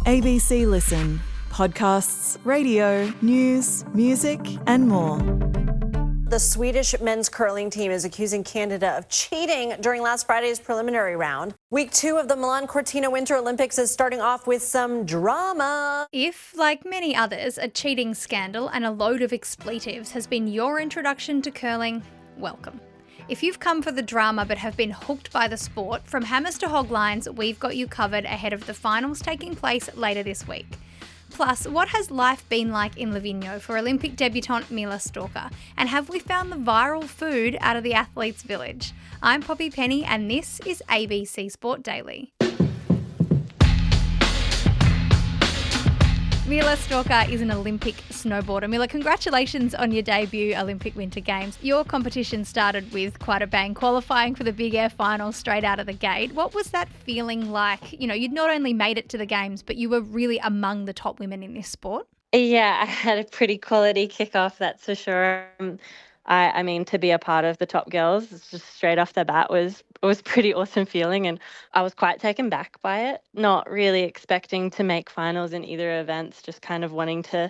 ABC Listen. Podcasts, radio, news, music and more. The Swedish men's curling team is accusing Canada of cheating during last Friday's preliminary round. Week 2 of the Milano-Cortina Winter Olympics is starting off with some drama. If, like many others, a cheating scandal and a load of expletives has been your introduction to curling, welcome. If you've come for the drama but have been hooked by the sport, from hammers to hoglines, we've got you covered ahead of the finals taking place later this week. Plus, what has life been like in Livigno for Olympic debutante Mela Stalker? And have we found the viral food out of the athletes' village? I'm Poppy Penny and this is ABC Sport Daily. Mela Stalker is an Olympic snowboarder. Mela, congratulations on your debut Olympic Winter Games. Your competition started with quite a bang, qualifying for the Big Air final straight out of the gate. What was that feeling like? You know, you'd not only made it to the Games, but you were really among the top women in this sport. Yeah, I had a pretty quality kickoff, that's for sure. I mean, to be a part of the top girls, it's just straight off the bat was pretty awesome feeling, and I was quite taken back by it. Not really expecting to make finals in either events, just kind of wanting to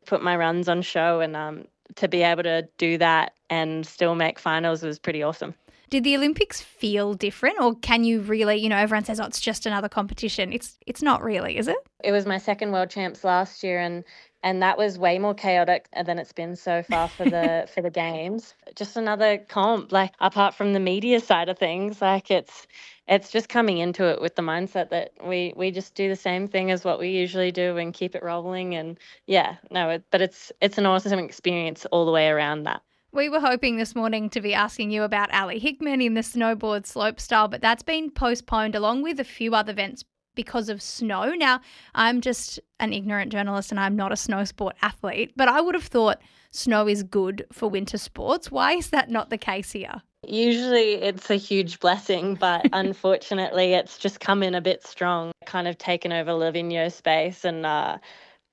put my runs on show, and to be able to do that and still make finals was pretty awesome. Did the Olympics feel different, or can you really, everyone says, oh, it's just another competition. It's not really, is it? It was my second World Champs last year, and that was way more chaotic than it's been so far for the Games. Just another comp, like apart from the media side of things, like it's just coming into it with the mindset that we just do the same thing as what we usually do and keep it rolling. And but it's an awesome experience all the way around that. We were hoping this morning to be asking you about Ali Hickman in the snowboard slopestyle, but that's been postponed along with a few other events because of snow. Now, I'm just an ignorant journalist and I'm not a snow sport athlete, but I would have thought snow is good for winter sports. Why is that not the case here? Usually it's a huge blessing, but unfortunately it's just come in a bit strong, kind of taken over Livigno space, and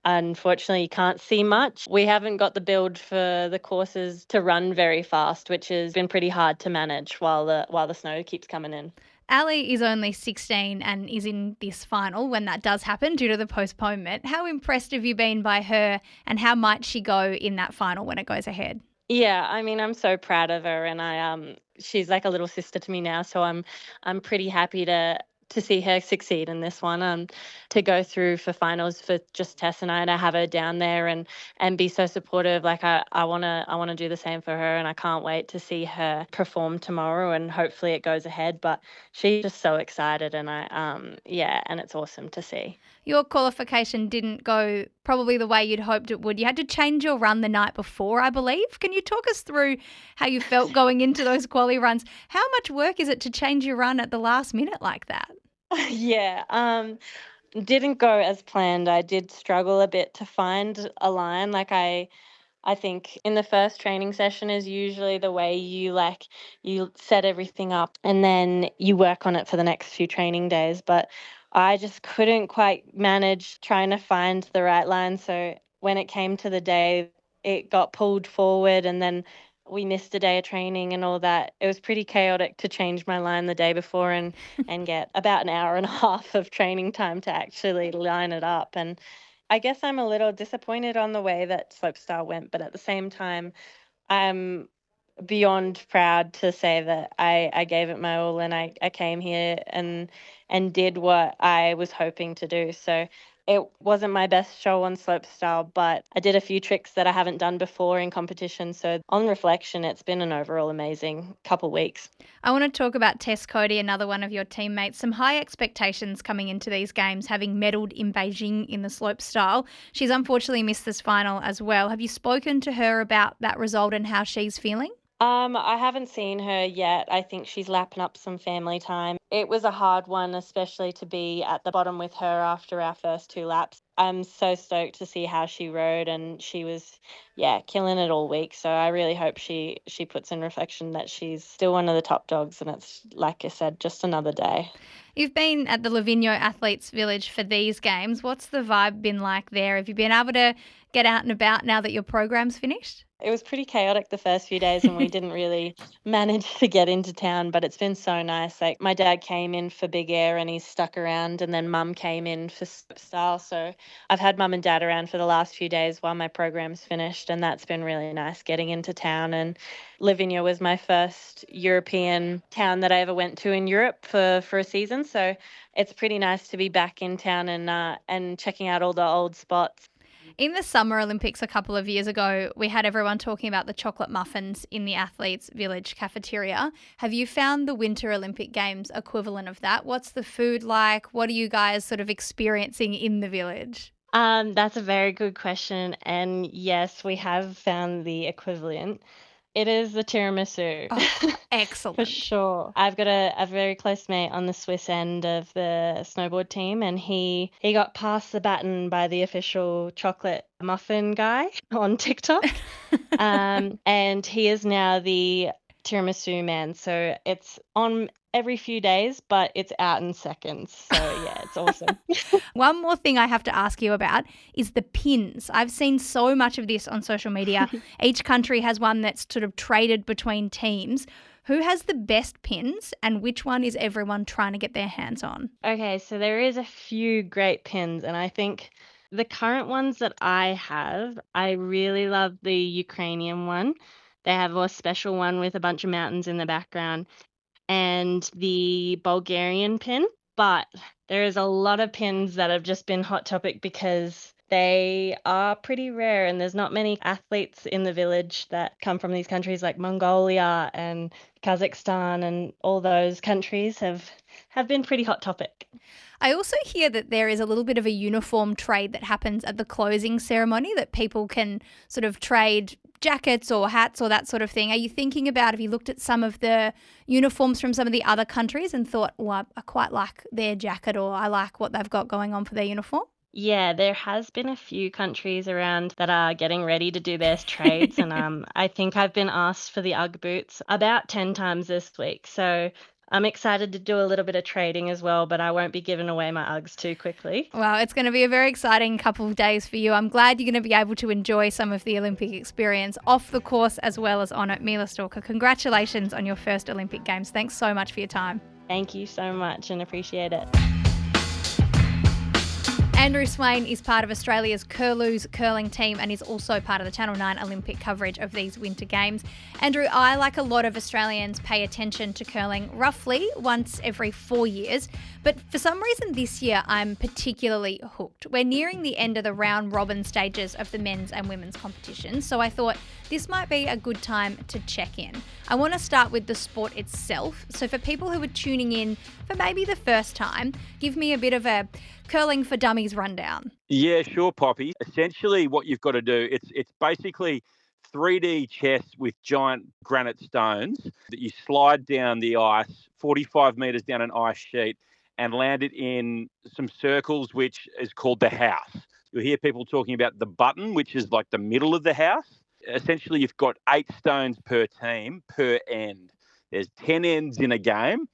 unfortunately, you can't see much. We haven't got the build for the courses to run very fast, which has been pretty hard to manage while the snow keeps coming in. Ali is only 16 and is in this final when that does happen due to the postponement. How impressed have you been by her, and how might she go in that final when it goes ahead? Yeah, I mean, I'm so proud of her, and she's like a little sister to me now, so I'm pretty happy to see her succeed in this one, to go through for finals for just Tess and I, to have her down there and be so supportive. Like I wanna do the same for her, and I can't wait to see her perform tomorrow, and hopefully it goes ahead. But she's just so excited, and and it's awesome to see. Your qualification didn't go probably the way you'd hoped it would. You had to change your run the night before, I believe. Can you talk us through how you felt going into those quali runs? How much work is it to change your run at the last minute like that? Yeah, didn't go as planned. I did struggle a bit to find a line. Like I think in the first training session is usually the way you set everything up and then you work on it for the next few training days. But I just couldn't quite manage trying to find the right line. So when it came to the day, it got pulled forward, and then we missed a day of training and all that. It was pretty chaotic to change my line the day before and get about an hour and a half of training time to actually line it up. And I guess I'm a little disappointed on the way that slopestyle went, but at the same time, I'm beyond proud to say that I gave it my all, and I came here and did what I was hoping to do. So it wasn't my best show on slopestyle, but I did a few tricks that I haven't done before in competition. So on reflection, it's been an overall amazing couple weeks. I want to talk about Tess Cody, another one of your teammates. Some high expectations coming into these games, having medalled in Beijing in the slopestyle. She's unfortunately missed this final as well. Have you spoken to her about that result and how she's feeling? I haven't seen her yet. I think she's lapping up some family time. It was a hard one, especially to be at the bottom with her after our first 2 laps. I'm so stoked to see how she rode, and she was, killing it all week. So I really hope she puts in reflection that she's still one of the top dogs, and it's, like I said, just another day. You've been at the Livigno Athletes Village for these games. What's the vibe been like there? Have you been able to get out and about now that your program's finished? It was pretty chaotic the first few days and we didn't really manage to get into town, but it's been so nice. Like my dad came in for Big Air and he's stuck around, and then mum came in for style. So I've had mum and dad around for the last few days while my program's finished, and that's been really nice getting into town. And Livigno was my first European town that I ever went to in Europe for a season. So it's pretty nice to be back in town and checking out all the old spots. In the Summer Olympics a couple of years ago, we had everyone talking about the chocolate muffins in the Athletes Village cafeteria. Have you found the Winter Olympic Games equivalent of that? What's the food like? What are you guys sort of experiencing in the village? That's a very good question. And yes, we have found the equivalent. It is the tiramisu. Oh, For excellent. sure. I've got a very close mate on the Swiss end of the snowboard team, and he got passed the baton by the official chocolate muffin guy on TikTok. And he is now the tiramisu man. So it's on every few days, but it's out in seconds. So yeah, it's awesome. One more thing I have to ask you about is the pins. I've seen so much of this on social media. Each country has one that's sort of traded between teams. Who has the best pins and which one is everyone trying to get their hands on? Okay, so there is a few great pins, and I think the current ones that I have, I really love the Ukrainian one. They have a special one with a bunch of mountains in the background, and the Bulgarian pin. But there is a lot of pins that have just been hot topic because they are pretty rare, and there's not many athletes in the village that come from these countries like Mongolia and Kazakhstan, and all those countries have been pretty hot topic. I also hear that there is a little bit of a uniform trade that happens at the closing ceremony, that people can sort of trade jackets or hats or that sort of thing. Are you thinking about, have you looked at some of the uniforms from some of the other countries and thought, well, I quite like their jacket, or I like what they've got going on for their uniform? Yeah, there has been a few countries around that are getting ready to do their trades, and I think I've been asked for the UGG boots about 10 times this week. So I'm excited to do a little bit of trading as well, but I won't be giving away my Uggs too quickly. Well, it's going to be a very exciting couple of days for you. I'm glad you're going to be able to enjoy some of the Olympic experience off the course as well as on it. Mela Stalker, congratulations on your first Olympic Games. Thanks so much for your time. Thank you so much and appreciate it. Andrew Swain is part of Australia's Curlews curling team and is also part of the Channel 9 Olympic coverage of these Winter Games. Andrew, I, like a lot of Australians, pay attention to curling roughly once every 4 years, but for some reason this year I'm particularly hooked. We're nearing the end of the round robin stages of the men's and women's competitions, so I thought this might be a good time to check in. I want to start with the sport itself. So for people who are tuning in for maybe the first time, give me a bit of a curling for dummies rundown. Yeah, sure, Poppy. Essentially what you've got to do, it's basically 3D chess with giant granite stones that you slide down the ice, 45 metres down an ice sheet, and land it in some circles, which is called the house. You'll hear people talking about the button, which is like the middle of the house. Essentially, you've got 8 stones per team per end. There's 10 ends in a game.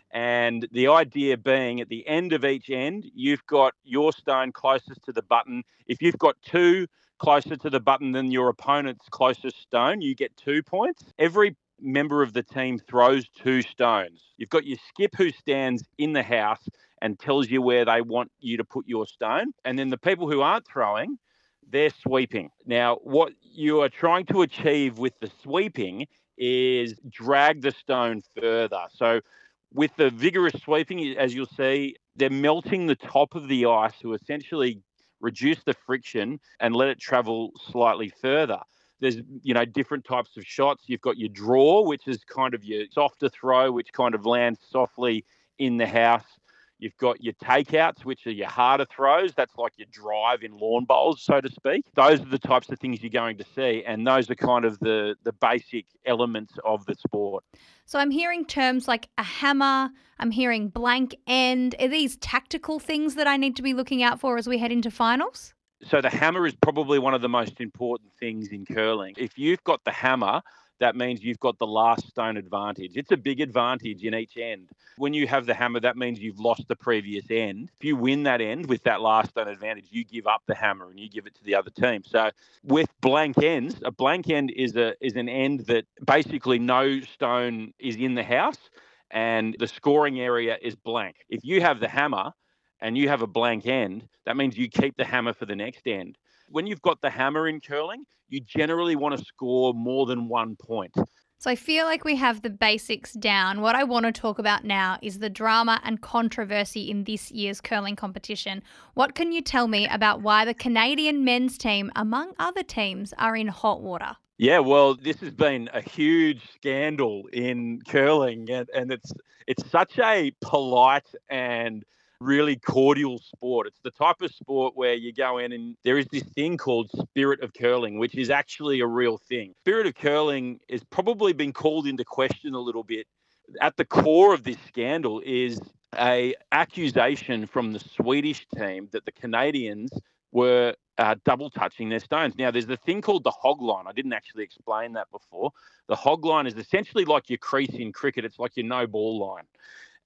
And the idea being, at the end of each end, you've got your stone closest to the button. If you've got 2 closer to the button than your opponent's closest stone, you get 2 points. Every member of the team throws 2 stones. You've got your skip who stands in the house and tells you where they want you to put your stone. And then the people who aren't throwing, they're sweeping. Now, what you are trying to achieve with the sweeping is drag the stone further. So with the vigorous sweeping, as you'll see, they're melting the top of the ice to essentially reduce the friction and let it travel slightly further. There's, different types of shots. You've got your draw, which is kind of your softer throw, which kind of lands softly in the house. You've got your takeouts, which are your harder throws. That's like your drive in lawn bowls, so to speak. Those are the types of things you're going to see, and those are kind of the basic elements of the sport. So I'm hearing terms like a hammer, I'm hearing blank end. Are these tactical things that I need to be looking out for as we head into finals? So the hammer is probably one of the most important things in curling. If you've got the hammer, that means you've got the last stone advantage. It's a big advantage in each end. When you have the hammer, that means you've lost the previous end. If you win that end with that last stone advantage, you give up the hammer and you give it to the other team. So with blank ends, a blank end is an end that basically no stone is in the house and the scoring area is blank. If you have the hammer and you have a blank end, that means you keep the hammer for the next end. When you've got the hammer in curling, you generally want to score more than 1 point. So I feel like we have the basics down. What I want to talk about now is the drama and controversy in this year's curling competition. What can you tell me about why the Canadian men's team, among other teams, are in hot water? Yeah, well, this has been a huge scandal in curling, and it's such a polite and really cordial sport. It's the type of sport where you go in and there is this thing called spirit of curling, which is actually a real thing. Spirit of curling has probably been called into question a little bit. At the core of this scandal is a accusation from the Swedish team that the Canadians were double touching their stones. Now, there's a thing called the hog line. I didn't actually explain that before. The hog line is essentially like your crease in cricket. It's like your no ball line.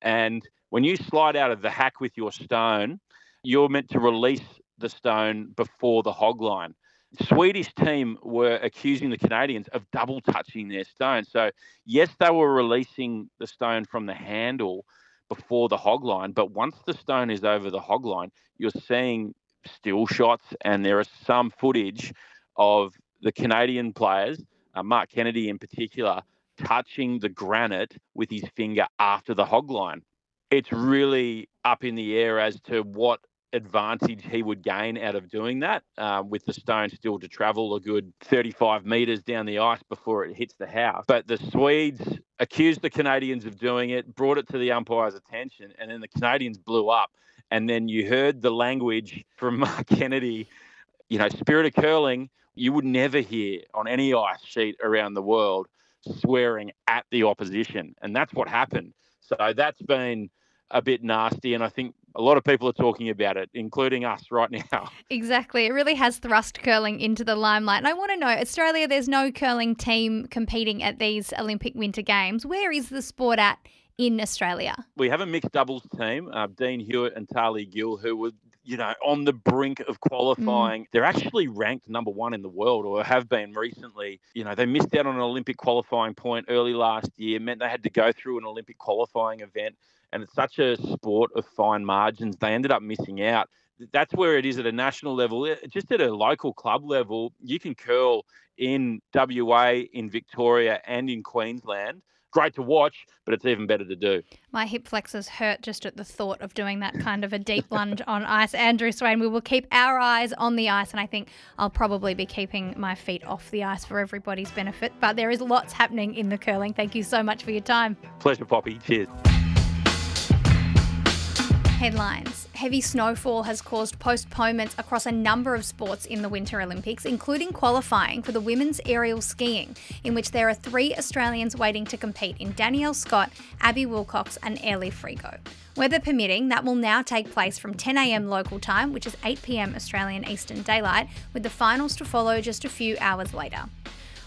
And when you slide out of the hack with your stone, you're meant to release the stone before the hog line. The Swedish team were accusing the Canadians of double touching their stone. So, yes, they were releasing the stone from the handle before the hog line, but once the stone is over the hog line, you're seeing still shots, and there is some footage of the Canadian players, Mark Kennedy in particular, touching the granite with his finger after the hog line. It's really up in the air as to what advantage he would gain out of doing that, with the stone still to travel a good 35 metres down the ice before it hits the house. But the Swedes accused the Canadians of doing it, brought it to the umpire's attention, and then the Canadians blew up. And then you heard the language from Mark Kennedy, spirit of curling, you would never hear on any ice sheet around the world swearing at the opposition. And that's what happened. So that's been a bit nasty. And I think a lot of people are talking about it, including us right now. Exactly. It really has thrust curling into the limelight. And I want to know, Australia, there's no curling team competing at these Olympic Winter Games. Where is the sport at in Australia? We have a mixed doubles team, Dean Hewitt and Tali Gill, who were, on the brink of qualifying. They're actually ranked number 1 in the world, or have been recently. They missed out on an Olympic qualifying point early last year, meant they had to go through an Olympic qualifying event. And it's such a sport of fine margins, they ended up missing out. That's where it is at a national level. Just at a local club level, you can curl in WA, in Victoria and in Queensland. Great to watch, but it's even better to do. My hip flexors hurt just at the thought of doing that kind of a deep lunge on ice. Andrew Swain, we will keep our eyes on the ice, and I think I'll probably be keeping my feet off the ice for everybody's benefit. But there is lots happening in the curling. Thank you so much for your time. Pleasure, Poppy. Cheers. Headlines. Heavy snowfall has caused postponements across a number of sports in the Winter Olympics, including qualifying for the women's aerial skiing, in which there are 3 Australians waiting to compete in Danielle Scott, Abby Wilcox and Airlie Frigo. Weather permitting, that will now take place from 10 a.m. local time, which is 8 p.m. Australian Eastern Daylight, with the finals to follow just a few hours later.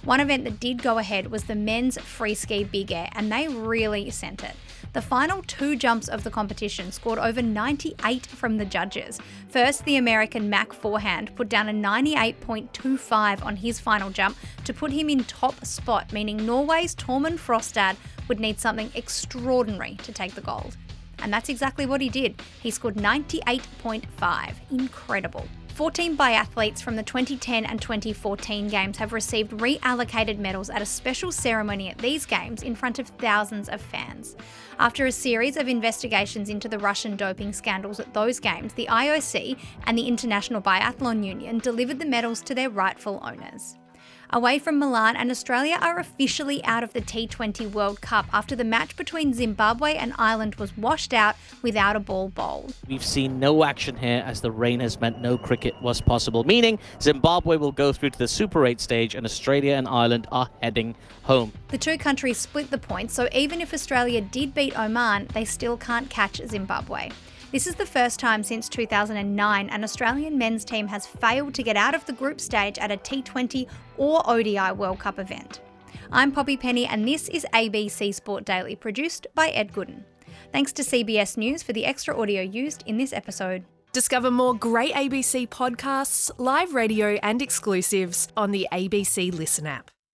One event that did go ahead was the men's free ski big air, and they really sent it. The final 2 jumps of the competition scored over 98 from the judges. First, the American Mac Forehand put down a 98.25 on his final jump to put him in top spot, meaning Norway's Tormund Frostad would need something extraordinary to take the gold. And that's exactly what he did. He scored 98.5. Incredible. 14 biathletes from the 2010 and 2014 Games have received reallocated medals at a special ceremony at these Games in front of thousands of fans. After a series of investigations into the Russian doping scandals at those Games, the IOC and the International Biathlon Union delivered the medals to their rightful owners. Away from Milan, and Australia are officially out of the T20 World Cup after the match between Zimbabwe and Ireland was washed out without a ball bowled. We've seen no action here as the rain has meant no cricket was possible, meaning Zimbabwe will go through to the Super 8 stage and Australia and Ireland are heading home. The 2 countries split the points, so even if Australia did beat Oman, they still can't catch Zimbabwe. This is the first time since 2009 an Australian men's team has failed to get out of the group stage at a T20 or ODI World Cup event. I'm Poppy Penny and this is ABC Sport Daily, produced by Ed Gooden. Thanks to CBS News for the extra audio used in this episode. Discover more great ABC podcasts, live radio and exclusives on the ABC Listen app.